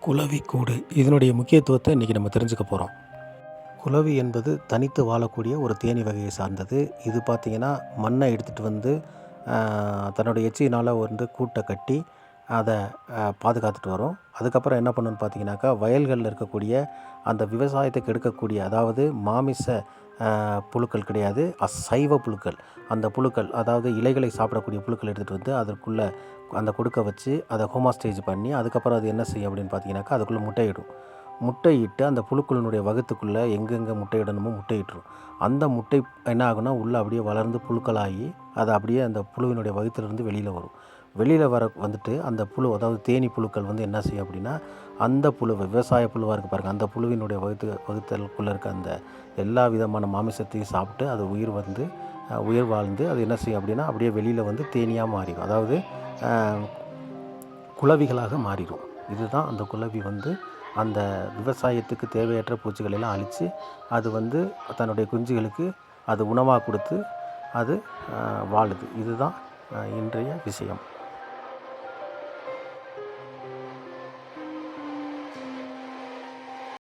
குளவிக்கூடு இதனுடைய முக்கியத்துவத்தை இன்றைக்கி நம்ம தெரிஞ்சுக்க போகிறோம். குளவி என்பது தனித்து வாழக்கூடிய ஒரு தேனீ வகையை சார்ந்தது. இது பார்த்திங்கன்னா மண்ணை எடுத்துகிட்டு வந்து தன்னுடைய எச்சியினால் வந்து கூட்டை கட்டி அதை பாதுகாத்துட்டு வரும். அதுக்கப்புறம் என்ன பண்ணுன்னு பார்த்தீங்கன்னாக்கா, வயல்களில் இருக்கக்கூடிய அந்த விவசாயத்தை கெடுக்கக்கூடிய, அதாவது மாமிச புழுக்கள் கிடையாது, அசைவ புழுக்கள். அந்த புழுக்கள், அதாவது இலைகளை சாப்பிடக்கூடிய புழுக்கள் எடுத்துகிட்டு வந்து அதற்குள்ளே அந்த கொடுக்க வச்சு அதை ஹோமாஸ்டேஜ் பண்ணி அதுக்கப்புறம் அது என்ன செய்யும் அப்படின்னு பார்த்தீங்கன்னாக்கா, அதுக்குள்ளே முட்டையிடும். முட்டையிட்டு அந்த புழுக்களினுடைய வகுத்துக்குள்ளே எங்கெங்கே முட்டையிடணுமோ முட்டையிட்டுரும். அந்த முட்டை என்ன ஆகுனா உள்ளே அப்படியே வளர்ந்து புழுக்களாகி அது அப்படியே அந்த புழுவினுடைய வகுத்திலிருந்து வெளியில் வரும். வெளியில் வந்துட்டு அந்த புழு, அதாவது தேனீ புழுக்கள் வந்து என்ன செய்யும் அப்படின்னா, அந்த புழுவை, விவசாய புழுவாக இருக்குது பாருங்கள், அந்த புழுவினுடைய வகுத்தலுக்குள்ளே இருக்க அந்த எல்லா விதமான மாமிசத்தையும் சாப்பிட்டு அது உயிர் வாழ்ந்து அது என்ன செய்யும் அப்படின்னா, அப்படியே வெளியில் வந்து தேனீயாக மாறிடும். அதாவது குளவிகளாக மாறிடும். இதுதான் அந்த குளவி வந்து அந்த விவசாயத்துக்கு தேவையற்ற பூச்சிகள் எல்லாம் அழித்து அது வந்து தன்னுடைய குஞ்சுகளுக்கு அது உணவாக கொடுத்து அது வாழுது. இதுதான் இன்றைய விஷயம்.